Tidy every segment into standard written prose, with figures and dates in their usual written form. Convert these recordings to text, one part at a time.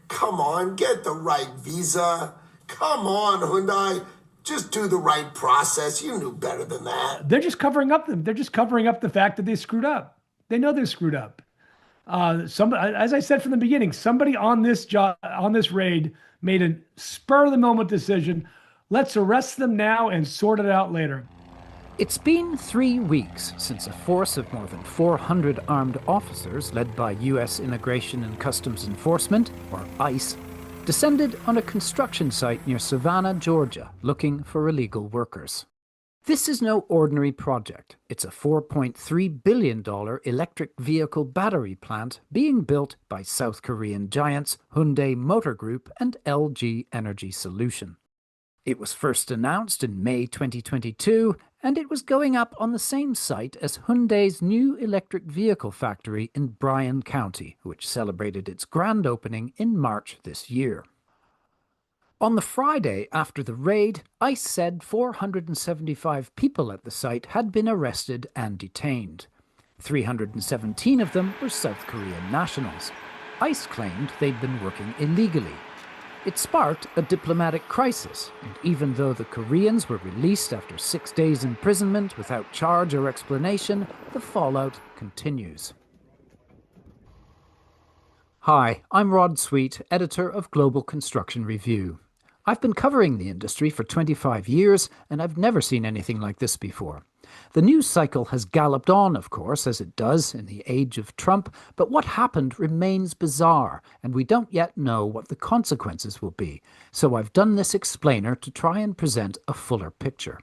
Come on, get the right visa. Come on, Hyundai. Just do the right process. You knew better than that. They're just covering up them. They're just covering up the fact that they screwed up. They know they screwed up. As I said from the beginning, somebody on this job, on this raid, made a spur of the moment decision. Let's arrest them now and sort it out later. It's been 3 weeks since a force of more than 400 armed officers, led by US Immigration and Customs Enforcement, or ICE, descended on a construction site near Savannah, Georgia, looking for illegal workers. This is no ordinary project. It's a $4.3 billion electric vehicle battery plant being built by South Korean giants Hyundai Motor Group and LG Energy Solution. It was first announced in May 2022, and it was going up on the same site as Hyundai's new electric vehicle factory in Bryan County, which celebrated its grand opening in March this year. On the Friday after the raid, ICE said 475 people at the site had been arrested and detained. 317 of them were South Korean nationals. ICE claimed they'd been working illegally. It sparked a diplomatic crisis, and even though the Koreans were released after 6 days' imprisonment without charge or explanation, the fallout continues. Hi, I'm Rod Sweet, editor of Global Construction Review. I've been covering the industry for 25 years, and I've never seen anything like this before. The news cycle has galloped on, of course, as it does in the age of Trump, but what happened remains bizarre, and we don't yet know what the consequences will be. So I've done this explainer to try and present a fuller picture.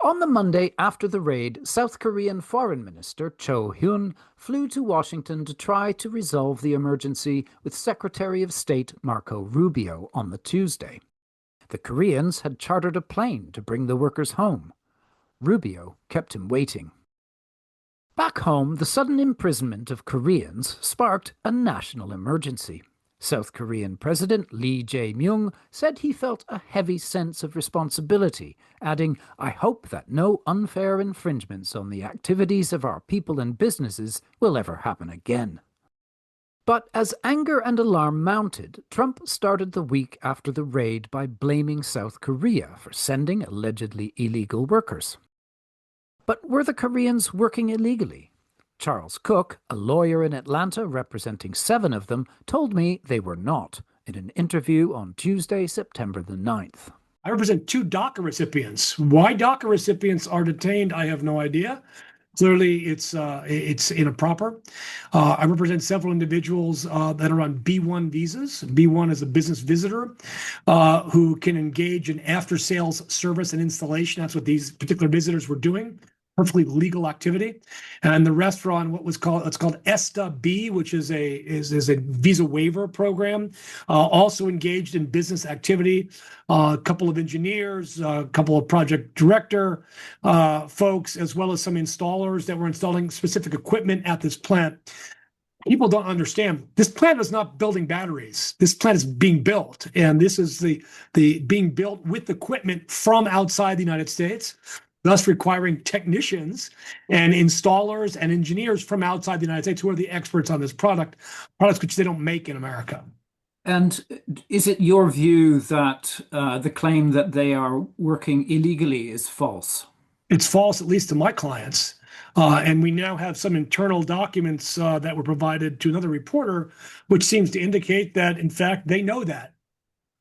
On the Monday after the raid, South Korean Foreign Minister Cho Hyun flew to Washington to try to resolve the emergency with Secretary of State Marco Rubio on the Tuesday. The Koreans had chartered a plane to bring the workers home. Rubio kept him waiting. Back home, the sudden imprisonment of Koreans sparked a national emergency. South Korean President Lee Jae-myung said he felt a heavy sense of responsibility, adding, "I hope that no unfair infringements on the activities of our people and businesses will ever happen again." But as anger and alarm mounted, Trump started the week after the raid by blaming South Korea for sending allegedly illegal workers. But were the Koreans working illegally? Charles Cook, a lawyer in Atlanta representing 7 of them, told me they were not in an interview on Tuesday, September the 9th. I represent 2 DACA recipients. Why DACA recipients are detained, I have no idea. Clearly, it's improper. I represent several individuals that are on B1 visas. B1 is a business visitor who can engage in after-sales service and installation. That's what these particular visitors were doing. Perfectly legal activity. And the rest were on it's called ESTA B, which is a visa waiver program. Also engaged in business activity. A couple of engineers, a couple of project director folks, as well as some installers that were installing specific equipment at this plant. People don't understand. This plant is not building batteries. This plant is being built, and this is the being built with equipment from outside the United States, thus requiring technicians and installers and engineers from outside the United States who are the experts on this products which they don't make in America. And is it your view that the claim that they are working illegally is false? It's false, at least to my clients. And we now have some internal documents that were provided to another reporter, which seems to indicate that, in fact, they know that.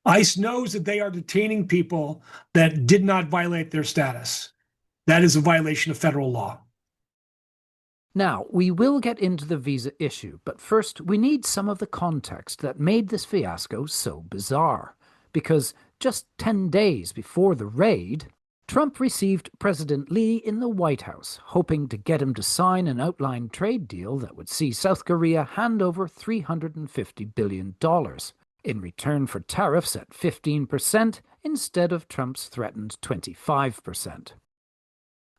ICE knows that they are detaining people that did not violate their status. That is a violation of federal law. Now, we will get into the visa issue, but first we need some of the context that made this fiasco so bizarre. Because just 10 days before the raid, Trump received President Lee in the White House, hoping to get him to sign an outline trade deal that would see South Korea hand over $350 billion in return for tariffs at 15% instead of Trump's threatened 25%.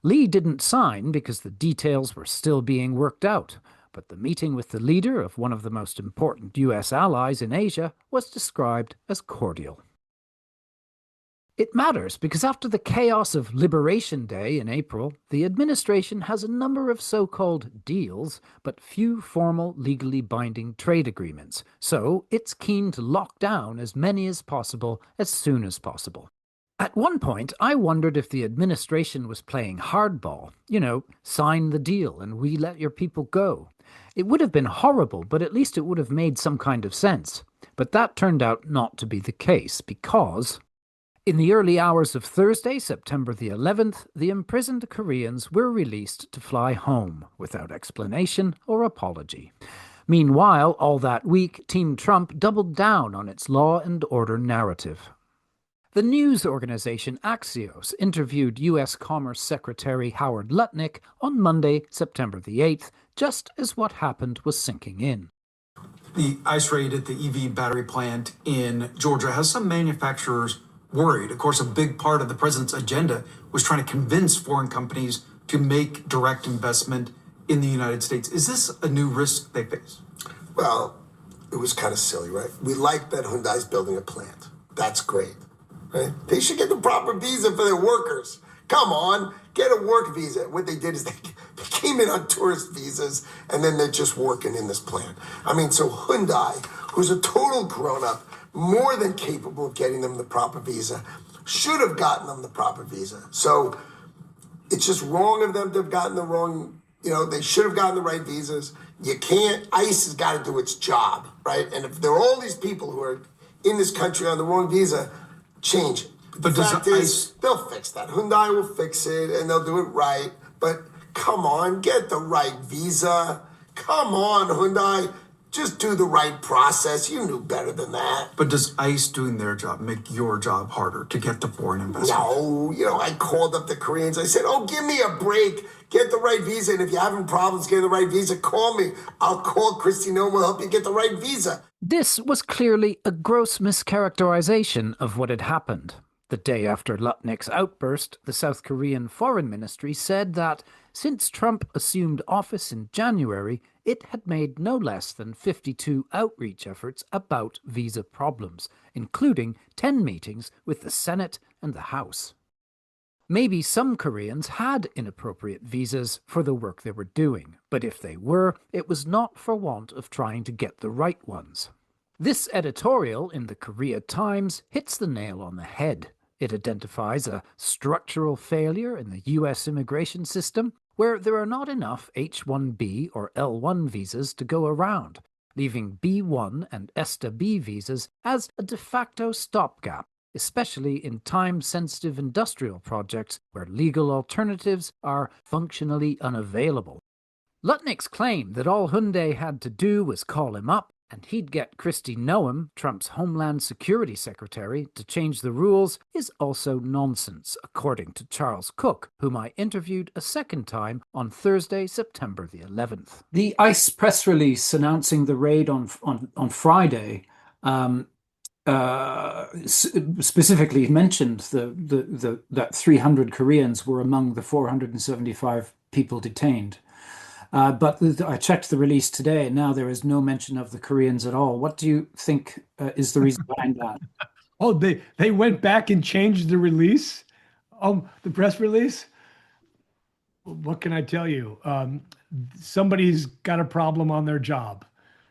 Lee didn't sign because the details were still being worked out, but the meeting with the leader of one of the most important US allies in Asia was described as cordial. It matters because after the chaos of Liberation Day in April, the administration has a number of so-called deals, but few formal, legally binding trade agreements. So it's keen to lock down as many as possible as soon as possible. At one point, I wondered if the administration was playing hardball. Sign the deal and we let your people go. It would have been horrible, but at least it would have made some kind of sense. But that turned out not to be the case because in the early hours of Thursday, September the 11th, the imprisoned Koreans were released to fly home without explanation or apology. Meanwhile, all that week, Team Trump doubled down on its law and order narrative. The news organization Axios interviewed U.S. Commerce Secretary Howard Lutnick on Monday, September the 8th, just as what happened was sinking in. The ICE raid at the EV battery plant in Georgia has some manufacturers worried. Of course, a big part of the president's agenda was trying to convince foreign companies to make direct investment in the United States. Is this a new risk they face? Well, it was kind of silly, right? We like that Hyundai's building a plant. That's great, right? They should get the proper visa for their workers. Come on, get a work visa. What they did is they came in on tourist visas, and then they're just working in this plant. So Hyundai, who's a total grown-up, more than capable of getting them the proper visa, should have gotten them the proper visa. So it's just wrong of them to have gotten the wrong, they should have gotten the right visas. You can't, ICE has got to do its job, right? And if there are all these people who are in this country on the wrong visa, change it. But the fact is, they'll fix that. Hyundai will fix it and they'll do it right. But come on, get the right visa. Come on, Hyundai. Just do the right process. You knew better than that. But does ICE doing their job make your job harder to get the foreign investment? No, I called up the Koreans. I said, give me a break. Get the right visa. And if you're having problems getting the right visa, call me. I'll call Kristi Noem. We'll help you get the right visa. This was clearly a gross mischaracterization of what had happened. The day after Lutnick's outburst, the South Korean Foreign Ministry said that since Trump assumed office in January, it had made no less than 52 outreach efforts about visa problems, including 10 meetings with the Senate and the House. Maybe some Koreans had inappropriate visas for the work they were doing, but if they were, it was not for want of trying to get the right ones. This editorial in the Korea Times hits the nail on the head. It identifies a structural failure in the U.S. immigration system where there are not enough H-1B or L-1 visas to go around, leaving B-1 and ESTA-B visas as a de facto stopgap, especially in time-sensitive industrial projects where legal alternatives are functionally unavailable. Lutnick's claim that all Hyundai had to do was call him up and he'd get Kristi Noem, Trump's Homeland Security Secretary, to change the rules is also nonsense, according to Charles Cook, whom I interviewed a second time on Thursday, September the 11th. The ICE press release announcing the raid on Friday specifically mentioned that 300 Koreans were among the 475 people detained. But I checked the release today, and now there is no mention of the Koreans at all. What do you think is the reason behind that? They went back and changed the release, the press release. What can I tell you? Somebody's got a problem on their job.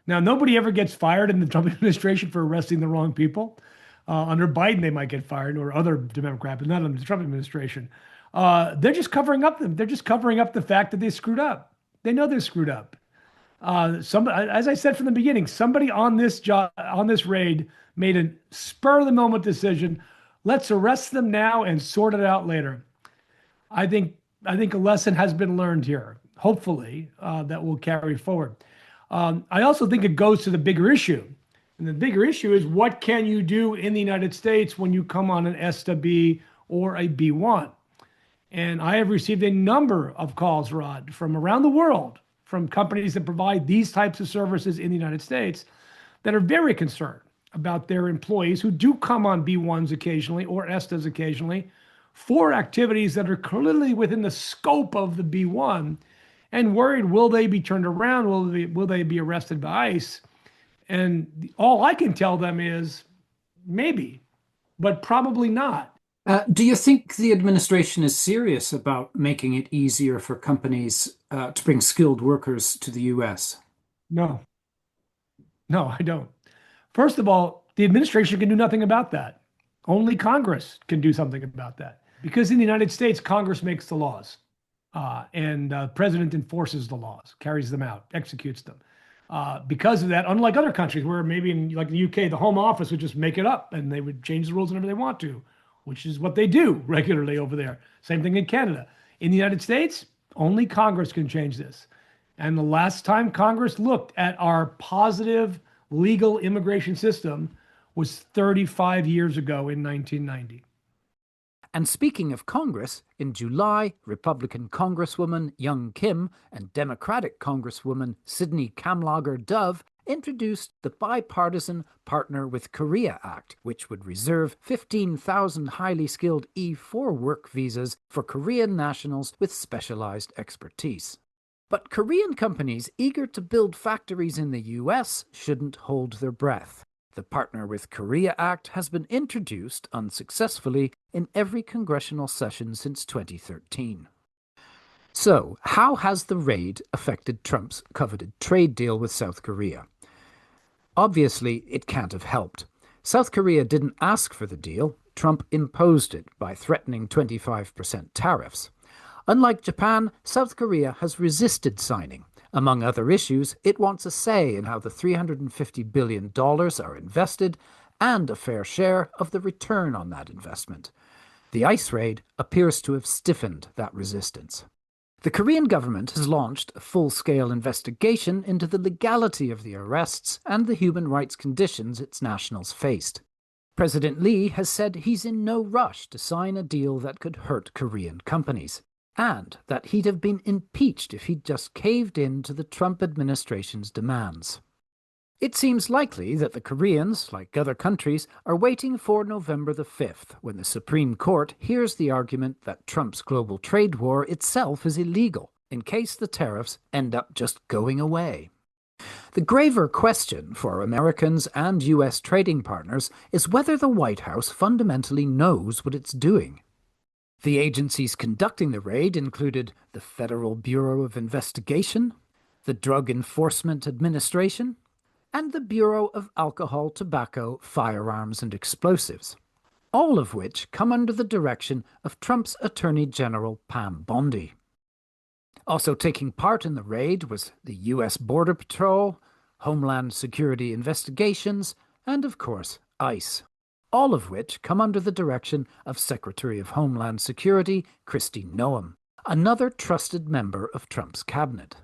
Now, nobody ever gets fired in the Trump administration for arresting the wrong people. Under Biden, they might get fired, or other Democrats, but not under the Trump administration. They're just covering up They're just covering up the fact that they screwed up. They know they're screwed up. As I said from the beginning, somebody on this raid made a spur of the moment decision. Let's arrest them now and sort it out later. I think a lesson has been learned here. Hopefully, that will carry forward. I also think it goes to the bigger issue, and the bigger issue is what can you do in the United States when you come on an ESTA-B or a B-1? And I have received a number of calls, Rod, from around the world, from companies that provide these types of services in the United States that are very concerned about their employees who do come on B-1s occasionally or ESTAs occasionally for activities that are clearly within the scope of the B-1 and worried, will they be turned around? Will they be arrested by ICE? And all I can tell them is maybe, but probably not. Do you think the administration is serious about making it easier for companies to bring skilled workers to the US? No, no, I don't. First of all, the administration can do nothing about that. Only Congress can do something about that. Because in the United States, Congress makes the laws, and the president enforces the laws, carries them out, executes them. Because of that, unlike other countries where maybe in like the UK, the Home Office would just make it up and they would change the rules whenever they want to, which is what they do regularly over there. Same thing in Canada. In the United States, only Congress can change this. And the last time Congress looked at our positive legal immigration system was 35 years ago in 1990. And speaking of Congress, in July, Republican Congresswoman Young Kim and Democratic Congresswoman Sidney Kamlager Dove introduced the bipartisan Partner with Korea Act, which would reserve 15,000 highly skilled E4 work visas for Korean nationals with specialized expertise. But Korean companies eager to build factories in the US shouldn't hold their breath. The Partner with Korea Act has been introduced unsuccessfully in every congressional session since 2013. So, how has the raid affected Trump's coveted trade deal with South Korea? Obviously, it can't have helped. South Korea didn't ask for the deal. Trump imposed it by threatening 25% tariffs. Unlike Japan, South Korea has resisted signing. Among other issues, it wants a say in how the $350 billion are invested and a fair share of the return on that investment. The ICE raid appears to have stiffened that resistance. The Korean government has launched a full-scale investigation into the legality of the arrests and the human rights conditions its nationals faced. President Lee has said he's in no rush to sign a deal that could hurt Korean companies, and that he'd have been impeached if he'd just caved in to the Trump administration's demands. It seems likely that the Koreans, like other countries, are waiting for November the 5th, when the Supreme Court hears the argument that Trump's global trade war itself is illegal, in case the tariffs end up just going away. The graver question for Americans and US trading partners is whether the White House fundamentally knows what it's doing. The agencies conducting the raid included the Federal Bureau of Investigation, the Drug Enforcement Administration, and the Bureau of Alcohol, Tobacco, Firearms and Explosives, all of which come under the direction of Trump's Attorney General Pam Bondi. Also taking part in the raid was the U.S. Border Patrol, Homeland Security Investigations, and of course, ICE, all of which come under the direction of Secretary of Homeland Security Kristi Noem, another trusted member of Trump's cabinet.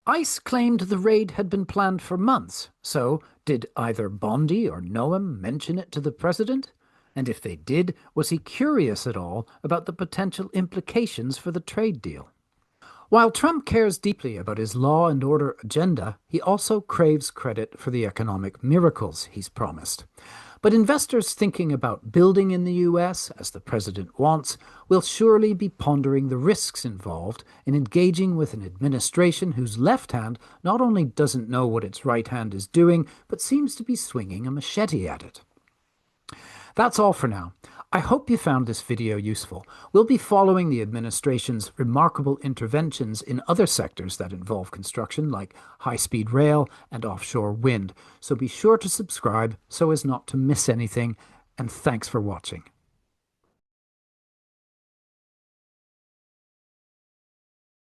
ICE claimed the raid had been planned for months, so did either Bondi or Noem mention it to the president? And if they did, was he curious at all about the potential implications for the trade deal? While Trump cares deeply about his law and order agenda, he also craves credit for the economic miracles he's promised. But investors thinking about building in the US, as the president wants, will surely be pondering the risks involved in engaging with an administration whose left hand not only doesn't know what its right hand is doing, but seems to be swinging a machete at it. That's all for now. I hope you found this video useful. We'll be following the administration's remarkable interventions in other sectors that involve construction, like high-speed rail and offshore wind. So be sure to subscribe so as not to miss anything, and thanks for watching.